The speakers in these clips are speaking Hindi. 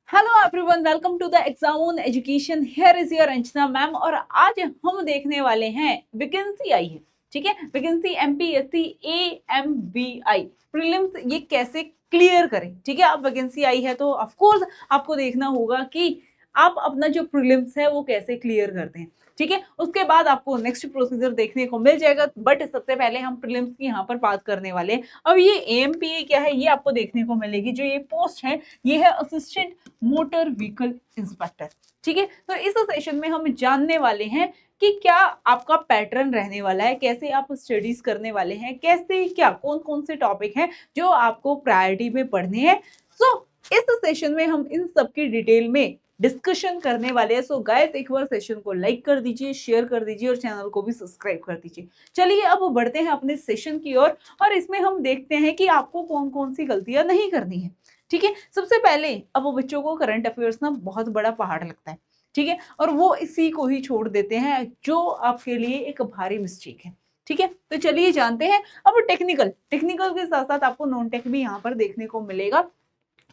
Hello everyone, welcome to the exam on education. Here is your Anjana ma'am और आज हम देखने वाले हैं वैकेंसी आई है। ठीक है, वैकेंसी एमपीएससी एएमबीआई प्रीलिम्स ये कैसे क्लियर करें। ठीक है, अब वैकेंसी आई है तो ऑफ कोर्स आपको देखना होगा कि आप अपना जो प्रीलिम्स है वो कैसे क्लियर करते हैं। ठीक है, उसके बाद आपको नेक्स्ट प्रोसीजर देखने को मिल जाएगा, बट सबसे पहले हम प्रीलिम्स की यहाँ पर बात करने वाले हैं। अब ये एएमपीए क्या है ये आपको देखने को मिलेगी। जो ये पोस्ट है ये है असिस्टेंट मोटर व्हीकल इंस्पेक्टर। ठीक है, तो इस सेशन में हम जानने वाले हैं कि क्या आपका पैटर्न रहने वाला है, कैसे आप स्टडीज करने वाले हैं, कैसे क्या कौन कौन से टॉपिक हैं जो आपको प्रायोरिटी में पढ़ने हैं। सो इस सेशन में हम इन सब की डिटेल में डिस्कशन करने वाले हैं। सो गाइस, एक बार सेशन को लाइक कर दीजिए, शेयर कर दीजिए और चैनल को भी सब्सक्राइब कर दीजिए। चलिए अब बढ़ते हैं अपने सेशन की ओर और इसमें हम देखते हैं कि आपको कौन कौन सी गलतियां नहीं करनी है। ठीक है, सबसे पहले अब वो बच्चों को करंट अफेयर्स ना बहुत बड़ा पहाड़ लगता है। ठीक है, और वो इसी को ही छोड़ देते हैं जो आपके लिए एक भारी मिस्टेक है। ठीक है, तो चलिए जानते हैं। अब टेक्निकल टेक्निकल के साथ साथ आपको नॉन टेक भी यहाँ पर देखने को मिलेगा।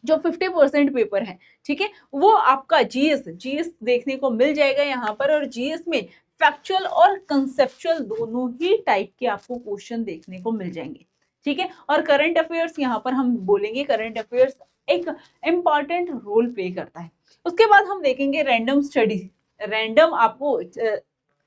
जो 50% पेपर है, ठीक है, वो आपका जीएस देखने को मिल जाएगा यहाँ पर। और जीएस में फैक्चुअल और कंसेप्चुअल दोनों ही टाइप के आपको क्वेश्चन देखने को मिल जाएंगे। ठीक है, और करंट अफेयर्स यहाँ पर हम बोलेंगे करंट अफेयर्स एक इम्पॉर्टेंट रोल प्ले करता है। उसके बाद हम देखेंगे रैंडम स्टडी। रैंडम आपको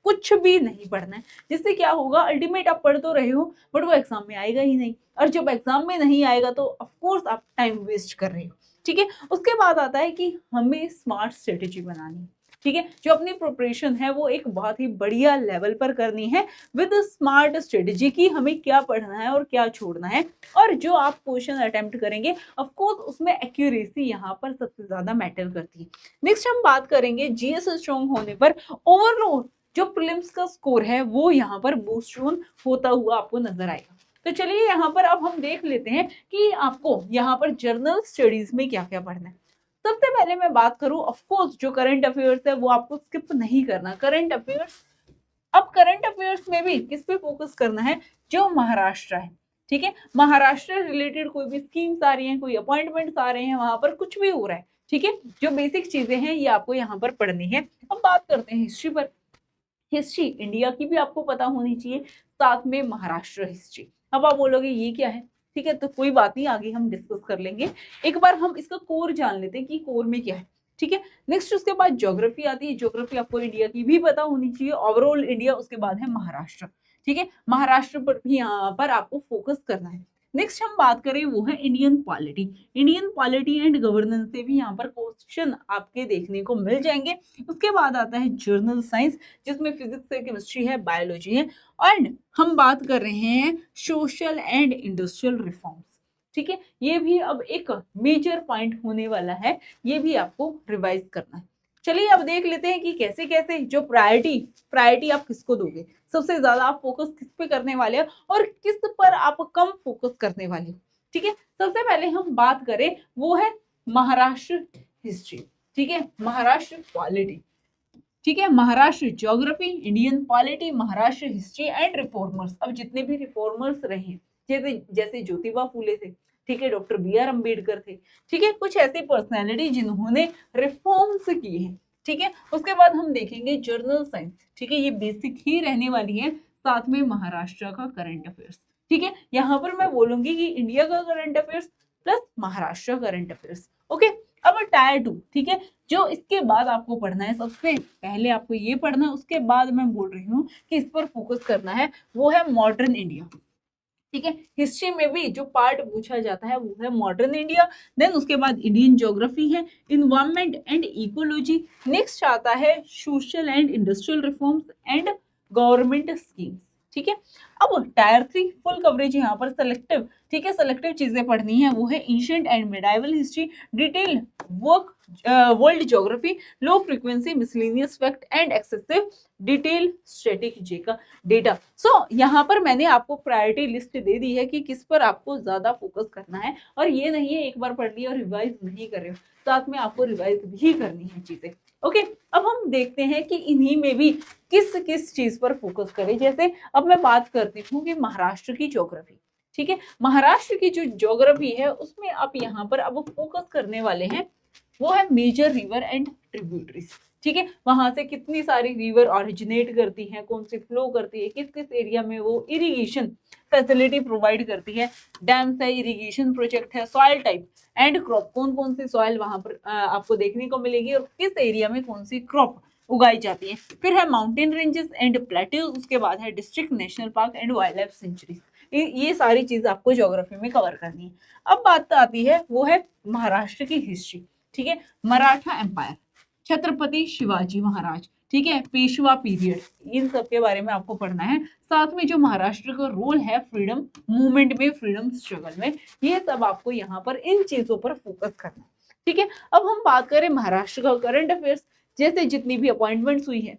कुछ भी नहीं पढ़ना है, जिससे क्या होगा अल्टीमेट आप पढ़ तो रहे हो बट वो एग्जाम में आएगा ही नहीं। और जब एग्जाम में नहीं आएगा तो ऑफ कोर्स आप टाइम वेस्ट कर रहे हो। ठीक है, उसके बाद आता है कि हमें स्मार्ट स्ट्रेटेजी बनानी है। ठीक है, जो अपनी प्रिपरेशन है वो एक बहुत ही बढ़िया लेवल पर करनी है विद स्मार्ट स्ट्रेटेजी की हमें क्या पढ़ना है और क्या छोड़ना है। और जो आप क्वेश्चन अटेम्प्ट करेंगे ऑफ कोर्स उसमें एक्यूरेसी यहाँ पर सबसे ज्यादा मैटर करती है। नेक्स्ट हम बात करेंगे जीएस स्ट्रॉन्ग होने पर ओवरऑल जो प्रीलिम्स का स्कोर है वो यहाँ पर बूस्ट होता हुआ आपको नजर आएगा। तो चलिए यहाँ पर अब हम देख लेते हैं कि आपको यहाँ पर जर्नल स्टडीज में क्या क्या पढ़ना है। सबसे पहले मैं बात करूं, ऑफ कोर्स जो करंट अफेयर्स है वो आपको स्किप नहीं करना। करंट अफेयर्स, अब करंट अफेयर्स में भी किस पे फोकस करना है, जो महाराष्ट्र है। ठीक है, महाराष्ट्र रिलेटेड कोई भी स्कीम्स आ रही हैं, कोई अपॉइंटमेंट्स आ रहे हैं, वहां पर कुछ भी हो रहा है। ठीक है, जो बेसिक चीजें हैं ये आपको यहाँ पर पढ़नी है। अब बात करते हैं हिस्ट्री पर। हिस्ट्री इंडिया की भी आपको पता होनी चाहिए, साथ में महाराष्ट्र हिस्ट्री। अब आप बोलोगे ये क्या है, ठीक है, तो कोई बात नहीं, आगे हम डिस्कस कर लेंगे। एक बार हम इसका कोर जान लेते हैं कि कोर में क्या है। ठीक है, नेक्स्ट उसके बाद ज्योग्राफी आती है। ज्योग्राफी आपको इंडिया की भी पता होनी चाहिए, ओवरऑल इंडिया। उसके बाद है महाराष्ट्र। ठीक है, महाराष्ट्र पर भी यहाँ पर आपको फोकस करना है। नेक्स्ट हम बात करें वो है Indian polity. Indian polity and governance से भी यहाँ पर क्वेश्चन आपके देखने को मिल जाएंगे। उसके बाद आता है जर्नल साइंस, जिसमें फिजिक्स है, केमिस्ट्री है, बायोलॉजी है। एंड हम बात कर रहे हैं सोशल एंड इंडस्ट्रियल रिफॉर्म्स। ठीक है, ये भी अब एक मेजर पॉइंट होने वाला है, ये भी आपको रिवाइज करना है। चलिए अब देख लेते हैं कि कैसे कैसे जो प्रायोरिटी आप किसको दोगे, सबसे ज्यादा आप फोकस किस पे करने वाले हो और किस पर आप कम फोकस करने वाले हो। ठीक है, सबसे पहले हम बात करें वो है महाराष्ट्र हिस्ट्री। ठीक है, महाराष्ट्र पॉलिटी। ठीक है, Maharashtra geography, Indian polity, Maharashtra history and reformers. अब जितने भी रिफॉर्मर्स रहे, जैसे जैसे ज्योतिबा फूले थे, ठीक है, डॉक्टर बी आर अम्बेडकर थे। ठीक है, कुछ ऐसी पर्सनैलिटी जिन्होंने रिफॉर्म्स किए हैं। ठीक है, उसके बाद हम देखेंगे जर्नल साइंस। ठीक है, ये बेसिक ही रहने वाली है, साथ में महाराष्ट्र का करंट अफेयर्स। ठीक है, यहाँ पर मैं बोलूंगी कि इंडिया का current affairs plus Maharashtra current affairs. Okay, अब टायर 2। ठीक है, जो इसके बाद आपको पढ़ना है, सबसे पहले आपको ये पढ़ना है, उसके बाद मैं बोल रही हूँ कि इस पर फोकस करना है, वो है मॉडर्न इंडिया। ठीक है, हिस्ट्री में भी जो पार्ट पूछा जाता है वो है मॉडर्न इंडिया। देन उसके बाद इंडियन ज्योग्राफी है, इन्वायरमेंट एंड इकोलॉजी। नेक्स्ट आता है social and industrial reforms and government schemes. ठीक है, अब टायर 3 फुल कवरेज यहाँ पर सेलेक्टिव। ठीक है, सेलेक्टिव चीजें पढ़नी है, वो है ancient and medieval history, detail work, world geography, low frequency miscellaneous fact and excessive detail static data. So यहाँ पर मैंने आपको प्रायोरिटी लिस्ट दे दी है कि किस पर आपको ज्यादा फोकस करना है। और ये नहीं है एक बार पढ़ लिया और रिवाइज नहीं कर रहे हो, साथ में आपको रिवाइज भी करनी है चीजें। ओके, अब हम देखते हैं कि इन्हीं में भी किस किस चीज पर फोकस करें। जैसे अब मैं बात करती हूँ कि महाराष्ट्र की ज्योग्राफी। ठीक है, महाराष्ट्र की जो ज्योग्राफी है उसमें आप यहाँ पर अब फोकस करने वाले हैं वो है मेजर रिवर एंड ट्रिब्यूटरीज। ठीक है, वहां से कितनी सारी रिवर ऑरिजिनेट करती हैं, कौन सी फ्लो करती है, किस किस एरिया में वो इरिगेशन फैसिलिटी प्रोवाइड करती है, डैम्स है, इरिगेशन प्रोजेक्ट है, सॉइल टाइप एंड क्रॉप, कौन कौन सी सॉइल वहां पर आपको देखने को मिलेगी और किस एरिया में कौन सी क्रॉप उगाई जाती है। फिर है माउंटेन रेंजेस एंड प्लेट्यूज, उसके बाद है district, national park and wild life sanctuary. ये सारी चीज आपको ज्योग्राफी में कवर करनी है। अब बात आती है वो है महाराष्ट्र की हिस्ट्री। ठीक है, मराठा एम्पायर, छत्रपति शिवाजी महाराज, ठीक है, पेशवा पीरियड, इन सब के बारे में आपको पढ़ना है। साथ में जो महाराष्ट्र का रोल है फ्रीडम मूवमेंट में, फ्रीडम स्ट्रगल में, ये सब आपको यहाँ पर इन चीजों पर फोकस करना है। ठीक है, अब हम बात करें महाराष्ट्र का करंट अफेयर्स, जैसे जितनी भी अपॉइंटमेंट्स हुई है,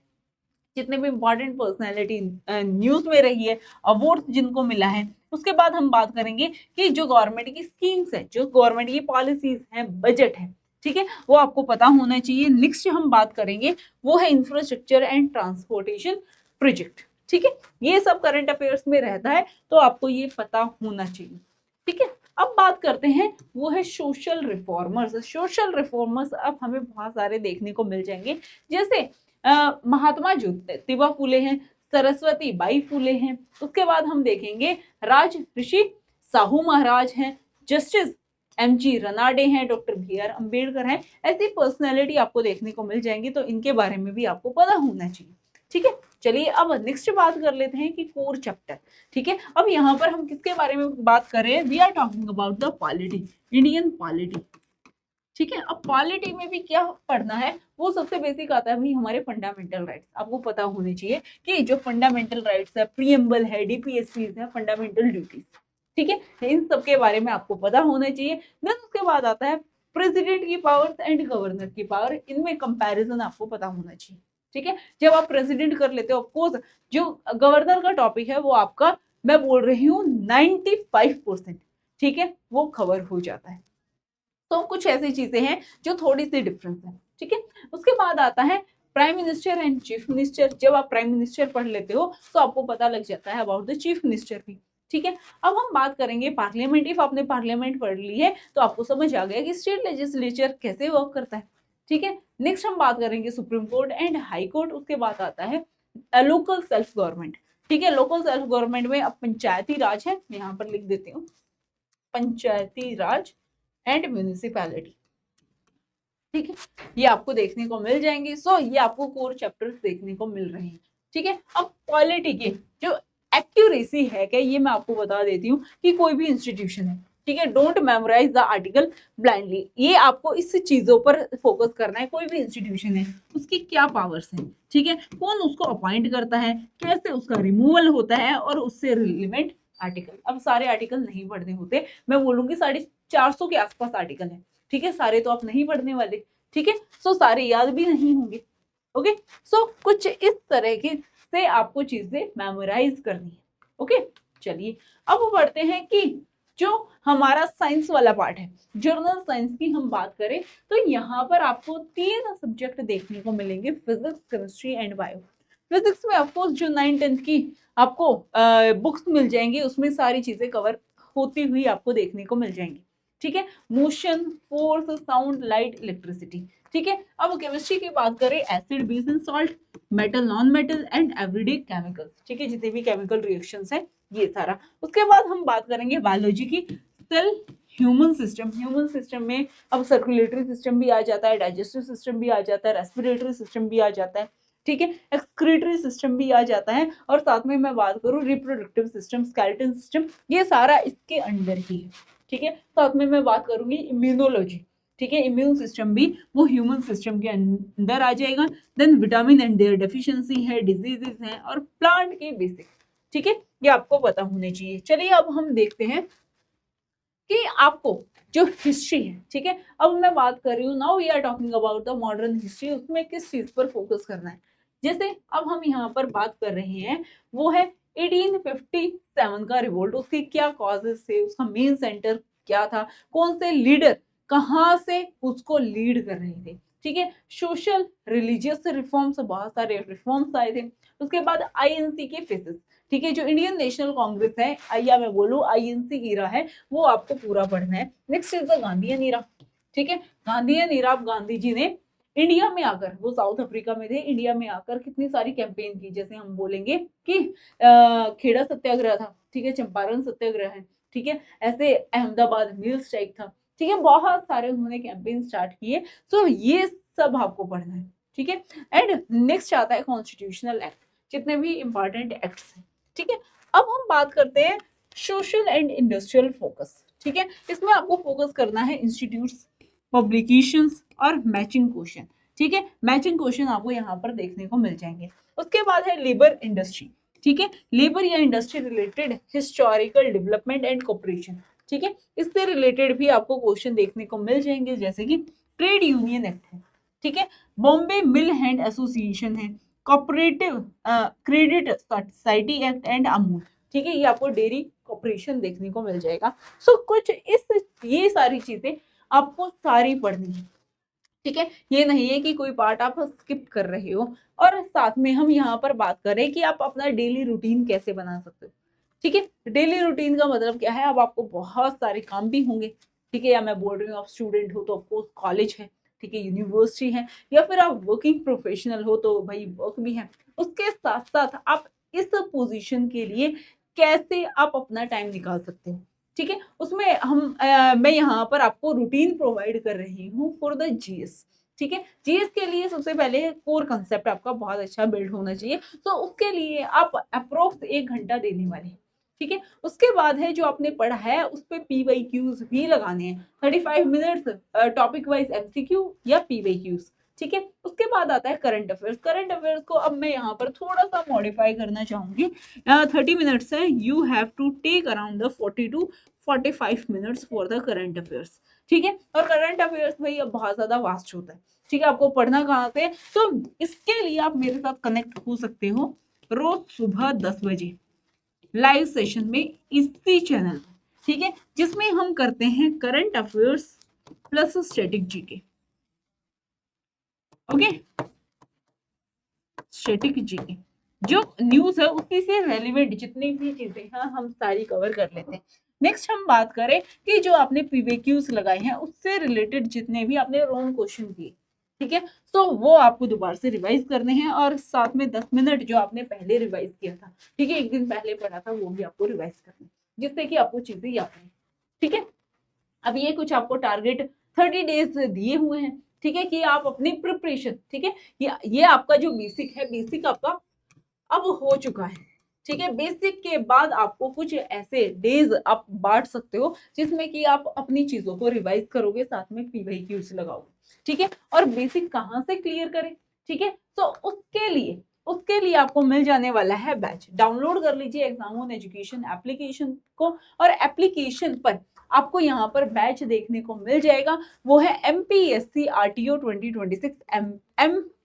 जितने भी इंपॉर्टेंट पर्सनैलिटी न्यूज में रही है, अवार्ड जिनको मिला है, उसके बाद हम बात करेंगे कि जो गवर्नमेंट की स्कीम्स है, जो गवर्नमेंट की पॉलिसीज है, बजट है, ठीक है, वो आपको पता होना चाहिए। नेक्स्ट हम बात करेंगे वो है इंफ्रास्ट्रक्चर एंड ट्रांसपोर्टेशन प्रोजेक्ट। ठीक है, ये सब करंट अफेयर्स में रहता है, तो आपको ये पता होना चाहिए। ठीक है, अब बात करते हैं वो है सोशल रिफॉर्मर्स। सोशल रिफॉर्मर्स अब हमें बहुत सारे देखने को मिल जाएंगे, जैसे महात्मा ज्योतिबा फूले हैं, सरस्वती बाई फूले हैं, उसके बाद हम देखेंगे राज ऋषि साहू महाराज हैं, जस्टिस एमजी रनाडे हैं, डॉक्टर बी आर अम्बेडकर हैं। ऐसी पर्सनैलिटी आपको देखने को मिल जाएंगी, तो इनके बारे में भी आपको पता होना चाहिए। ठीक है, चलिए अब नेक्स्ट बात कर लेते हैं कि कोर चैप्टर। ठीक है, अब यहाँ पर हम किसके बारे में बात कर रहे हैं, we are talking about the polity, Indian polity. ठीक है, अब पॉलिटी में भी क्या पढ़ना है, वो सबसे बेसिक आता है भाई हमारे फंडामेंटल राइट्स। आपको पता होने चाहिए कि जो फंडामेंटल राइट्स है, प्रीएम्बल है, डीपीएसपीज है, फंडामेंटल ड्यूटीज, ठीक है, इन सब के बारे में आपको पता होना चाहिए। देन उसके बाद आता है प्रेसिडेंट की पावर्स एंड गवर्नर की पावर, इनमें कंपैरिजन आपको पता होना चाहिए। ठीक है, जब आप प्रेसिडेंट कर लेते हो, ऑफकोर्स जो गवर्नर का टॉपिक है वो आपका, मैं बोल रही हूँ 95%, ठीक है, वो कवर हो जाता है। तो कुछ ऐसी चीजें हैं जो थोड़ी सी डिफरेंस है। ठीक है, उसके बाद आता है prime minister and chief minister. जब आप प्राइम मिनिस्टर पढ़ लेते हो तो आपको पता लग जाता है अबाउट द चीफ मिनिस्टर भी। ठीक है, अब हम बात करेंगे पार्लियामेंट। इफ आपने पार्लियामेंट पढ़ ली है तो आपको समझ आ गया कि स्टेट लेजिस्लेचर कैसे वर्क करता है। ठीक है, नेक्स्ट हम बात करेंगे supreme court and high court. उसके बाद आता है लोकल सेल्फ गवर्नमेंट। ठीक है, लोकल सेल्फ गवर्नमेंट में अब पंचायती राज है, मैं यहाँ पर लिख देती हूँ, पंचायती राज एंड म्यूनिसिपैलिटी। ठीक है, ये आपको देखने को मिल जाएंगे। सो ये आपको कोर चैप्टर्स देखने को मिल रहे हैं। ठीक है, अब पॉलिटी की जो एक्यूरेसी है क्या, ये मैं आपको बता देती हूँ कि कोई भी इंस्टीट्यूशन है, ठीक है, don't memorise the article blindly. ये आपको इस चीजों पर फोकस करना है। कोई भी इंस्टीट्यूशन है उसकी क्या पावर्स हैं, ठीक है, कौन उसको अपॉइंट करता है, कैसे उसका रिमूवल होता है, और उससे रिलेवेंट आर्टिकल। अब सारे आर्टिकल नहीं पढ़ने होते, मैं बोलूंगी 450 के आसपास आर्टिकल है। ठीक है, सारे तो आप नहीं पढ़ने वाले। ठीक है, सो सारे याद भी नहीं होंगे। ओके, सो कुछ इस तरह के से आपको चीजें मेमोराइज करनी है। ओके, चलिए अब बढ़ते हैं कि जो हमारा साइंस वाला पार्ट है, जर्नल साइंस की हम बात करें तो यहाँ पर आपको 3 सब्जेक्ट देखने को मिलेंगे, physics, chemistry and bio. Physics में ऑफकोर्स जो 9th-10th की आपको बुक्स मिल जाएंगी, उसमें सारी चीजें कवर होती हुई आपको देखने को मिल जाएंगी। ठीक है, motion, force, sound, light, electricity. ठीक है, अब केमिस्ट्री की बात करें, acid, base and salt, metal, non metal and everyday chemicals. ठीक है, जितने भी केमिकल रिएक्शंस हैं ये सारा। उसके बाद हम बात करेंगे बायोलॉजी की, cell, human system. Human system में अब सर्कुलेटरी सिस्टम भी आ जाता है, डाइजेस्टिव सिस्टम भी आ जाता है, रेस्पिरेटरी सिस्टम भी आ जाता है, ठीक है, एक्सक्रीटरी सिस्टम भी आ जाता है, और साथ में मैं बात करूं रिप्रोडक्टिव सिस्टम, स्केलेटन सिस्टम, ये सारा इसके अंडर ही है। ठीक है, साथ में मैं बात करूंगी इम्यूनोलॉजी। ठीक है, इम्यून सिस्टम भी वो ह्यूमन सिस्टम के अंदर आ जाएगा। Then vitamin and their deficiency है, डिजीजेस हैं, और प्लांट के बेसिक। ठीक है, ये आपको पता होने चाहिए। चलिए अब हम देखते हैं कि आपको जो हिस्ट्री है, ठीक है, अब मैं बात कर रही हूँ, now we are talking about the modern history, उसमें किस चीज पर फोकस करना है। जैसे अब हम यहाँ पर बात कर रहे हैं वो है 1857 का रिवोल्ट। उसके क्या कॉजेस थे, उसका मेन सेंटर क्या था, कौन से लीडर कहाँ से उसको लीड कर रहे थे। ठीक है, सोशल रिलीजियस रिफॉर्म्स, बहुत सारे रिफॉर्म्स आए थे। उसके बाद आईएनसी के फेसेस। ठीक है, जो इंडियन नेशनल कांग्रेस है, या मैं बोलूँ आईएनसी ईरा है, वो आपको पूरा पढ़ना है। Next is the Gandhian era. ठीक है। गांधी नीराव गांधी जी ने इंडिया में आकर, वो साउथ अफ्रीका में थे, इंडिया में आकर कितनी सारी कैंपेन की, जैसे हम बोलेंगे कि खेड़ा सत्याग्रह था, ठीक है, चंपारण सत्याग्रह है, ठीक है, ऐसे अहमदाबाद मिल स्ट्राइक था, ठीक है, बहुत सारे उन्होंने कैंपेन स्टार्ट किए। तो ये सब आपको पढ़ना है, ठीक है। एंड नेक्स्ट आता है कॉन्स्टिट्यूशनल एक्ट, जितने भी इंपॉर्टेंट एक्ट्स हैं, ठीक है। अब हम बात करते हैं सोशल एंड इंडस्ट्रियल फोकस, ठीक है। इसमें आपको फोकस करना है इंस्टीट्यूट्स, पब्लिकेशंस और मैचिंग क्वेश्चन, ठीक है। मैचिंग क्वेश्चन आपको यहाँ पर देखने को मिल जाएंगे। उसके बाद है लेबर इंडस्ट्री, ठीक है, लेबर या industry related historical development and cooperation, ठीक है, इससे रिलेटेड भी आपको क्वेश्चन देखने को मिल जाएंगे, जैसे कि ट्रेड यूनियन एक्ट है, ठीक है, बॉम्बे मिल हैंड एसोसिएशन है, cooperative credit society act and Amul, ठीक है, ये आपको डेयरी कॉपरेशन देखने को मिल जाएगा। सो कुछ ये सारी चीजें आपको सारी पढ़नी है, ठीक है। ये नहीं है कि कोई पार्ट आप स्किप कर रहे हो। और साथ में हम यहाँ पर बात करें कि आप अपना डेली रूटीन कैसे बना सकते हो, ठीक है। डेली रूटीन का मतलब क्या है, अब आपको बहुत सारे काम भी होंगे, ठीक है, या मैं बोल रही हूँ आप स्टूडेंट हो तो ऑफकोर्स कॉलेज है, ठीक है, यूनिवर्सिटी है, या फिर आप वर्किंग प्रोफेशनल हो तो भाई वर्क भी है। उसके साथ साथ आप इस पोजीशन के लिए कैसे आप अपना टाइम निकाल सकते हो, ठीक है। उसमें मैं यहाँ पर आपको रूटीन प्रोवाइड कर रही हूँ फॉर द जीएस, ठीक है। जीएस के लिए सबसे पहले कोर कंसेप्ट आपका बहुत अच्छा बिल्ड होना चाहिए, तो उसके लिए आप अप्रोक्स 1 घंटा देने वाले हैं, ठीक है। उसके बाद है जो आपने पढ़ा है उस पे पीवाईक्यूज भी लगाने हैं, 35 मिनट्स टॉपिक वाइज एमसीक्यू या पीवाईक्यूज, ठीक है। उसके बाद आता है करंट अफेयर्स। करंट अफेयर्स को अब मैं यहाँ पर थोड़ा सा मॉडिफाई करना चाहूंगी। 30 मिनट्स है, you have to take around 40 to 45 minutes for the current affairs, ठीक है। और करंट अफेयर्स भाई अब बहुत ज्यादा वास्ट होता है, ठीक है। आपको पढ़ना कहाँ से, तो इसके लिए आप मेरे साथ कनेक्ट हो सकते हो रोज सुबह 10 बजे लाइव सेशन में इसी चैनल, ठीक है, जिसमें हम करते हैं current affairs plus static GK, okay. Static GK जो न्यूज है उसी से रेलिवेंट जितनी भी चीजें हैं हम सारी कवर कर लेते हैं। नेक्स्ट हम बात करें कि जो आपने पीवीक्यूज लगाए हैं उससे रिलेटेड जितने भी आपने रॉन्ग क्वेश्चन दिए, ठीक है, तो वो आपको दोबारा से रिवाइज करने हैं, और साथ में 10 मिनट जो आपने पहले रिवाइज किया था, ठीक है, एक दिन पहले पढ़ा था, वो भी आपको रिवाइज करना है, जिससे कि आपको चीजें याद रहे, ठीक है। अब ये कुछ आपको टारगेट 30 डेज दिए हुए हैं, ठीक है, कि आप अपनी प्रिपरेशन, ठीक है, ये आपका जो बेसिक है, बेसिक आपका अब हो चुका है, ठीक है। बेसिक के बाद आपको कुछ ऐसे डेज आप बांट सकते हो जिसमें कि आप अपनी चीजों को रिवाइज करोगे, साथ में पीवाईक्यूज लगाओगे, ठीक है। और बेसिक कहाँ से क्लियर करें, ठीक है, तो उसके लिए आपको मिल जाने वाला है बैच। डाउनलोड कर लीजिए एग्जाम ऑन एजुकेशन एप्लीकेशन को, और एप्लीकेशन पर आपको यहाँ पर बैच देखने को मिल जाएगा, वो है MPSC RTO 2026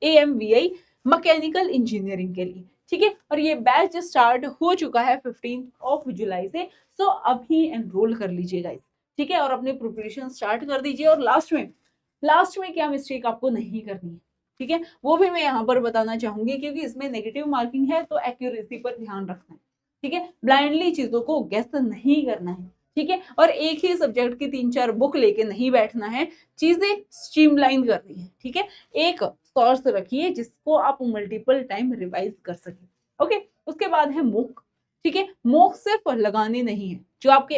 AMVI mechanical engineering के लिए, ठीक है। और ये बैच स्टार्ट हो चुका है 15 जुलाई से, तो अभी एनरोल कर लीजिए गाइस, ठीक है, और अपनी प्रिपरेशन स्टार्ट कर दीजिए। और लास्ट में क्या मिस्टेक आपको नहीं करनी है, ठीक है, वो भी मैं यहाँ पर बताना चाहूंगी, क्योंकि इसमें नेगेटिव मार्किंग है, तो एक्यूरेसी पर ध्यान रखना है, ठीक है। ब्लाइंडली चीजों को गेस नहीं करना है, ठीक है, और एक ही सब्जेक्ट की 3-4 बुक लेके नहीं बैठना है, चीजें स्ट्रीमलाइन करनी है, ठीक है। एक सोर्स रखिए जिसको आप मल्टीपल टाइम रिवाइज कर सके, ओके। उसके बाद है मॉक, ठीक है, मॉक सिर्फ लगाने नहीं है, जो आप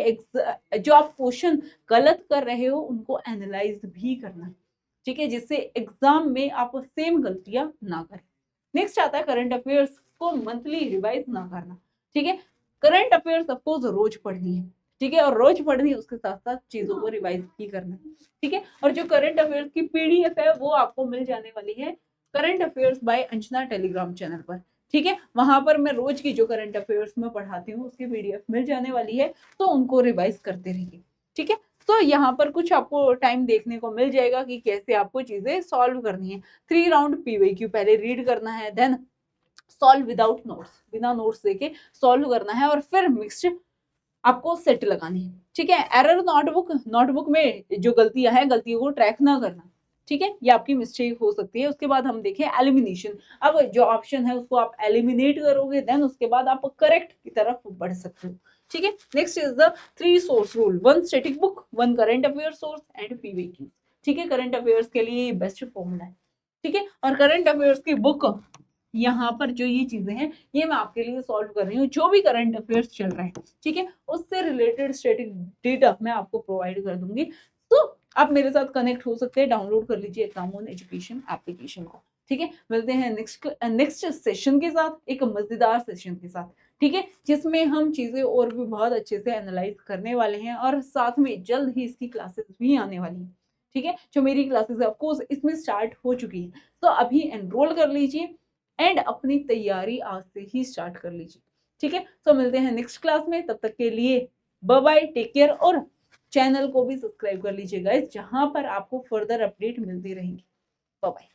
क्वेश्चन गलत कर रहे हो उनको एनालाइज भी करना है, ठीक है, जिससे एग्जाम में आप सेम गलतियां ना करें। नेक्स्ट आता है करंट अफेयर्स को मंथली रिवाइज ना करना, ठीक है। करंट अफेयर्स सपोज रोज पढ़नी है, ठीक है, और रोज पढ़नी है, उसके साथ साथ चीजों को रिवाइज भी करना है, ठीक है। और जो करंट अफेयर्स की पीडीएफ है वो आपको मिल जाने वाली है current affairs by Anjana Telegram channel पर, ठीक है। वहां पर मैं रोज की जो करंट अफेयर्स में पढ़ाती हूँ उसकी पीडीएफ मिल जाने वाली है, तो उनको रिवाइज करते रहिए, ठीक है। तो यहाँ पर कुछ आपको टाइम देखने को मिल जाएगा कि कैसे आपको चीजें सॉल्व करनी है। 3 राउंड पीवाईक्यू पहले रीड करना है, देन सॉल्व विदाउट नोट्स, बिना नोट्स देके सॉल्व करना है, और फिर मिक्स्ड आपको सेट लगानी है, ठीक है। एरर नोटबुक में जो गलतियां हैं, गलतियों को ट्रैक ना करना, ठीक है, ये आपकी मिस्टेक हो सकती है। उसके बाद हम देखें एलिमिनेशन। अब जो ऑप्शन है उसको आप एलिमिनेट करोगे, देन उसके बाद आप करेक्ट की तरफ बढ़ सकते हो, ठीक है। Next is the 3 source rule, 1 static book, 1 current affair source and PYQ. ठीक है, करंट अफेयर्स के लिए ये बेस्ट फॉर्मूला है, ठीक है। और करंट अफेयर्स की बुक यहाँ पर जो ये चीजें हैं ये मैं आपके लिए सॉल्व कर रही हूँ, जो भी करंट अफेयर्स चल रहे हैं, ठीक है, उससे रिलेटेड स्टैटिक डेटा मैं आपको प्रोवाइड कर दूंगी। तो आप मेरे साथ कनेक्ट हो सकते हैं, डाउनलोड कर लीजिए एग्जाम ऑन एजुकेशन एप्लीकेशन को, ठीक है। मिलते हैं नेक्स्ट सेशन के साथ, एक मजेदार सेशन के साथ, ठीक है, जिसमें हम चीजें और भी बहुत अच्छे से एनालाइज करने वाले हैं, और साथ में जल्द ही इसकी क्लासेस भी आने वाली हैं, ठीक है। जो मेरी क्लासेस है ऑफकोर्स इसमें स्टार्ट हो चुकी है, तो अभी एनरोल कर लीजिए एंड अपनी तैयारी आज से ही स्टार्ट कर लीजिए, ठीक है। तो मिलते हैं नेक्स्ट क्लास में, तब तक के लिए बाय बाय, टेक केयर, और चैनल को भी सब्सक्राइब कर लीजिएगा जहां पर आपको फर्दर अपडेट मिलती रहेंगी। Bye bye.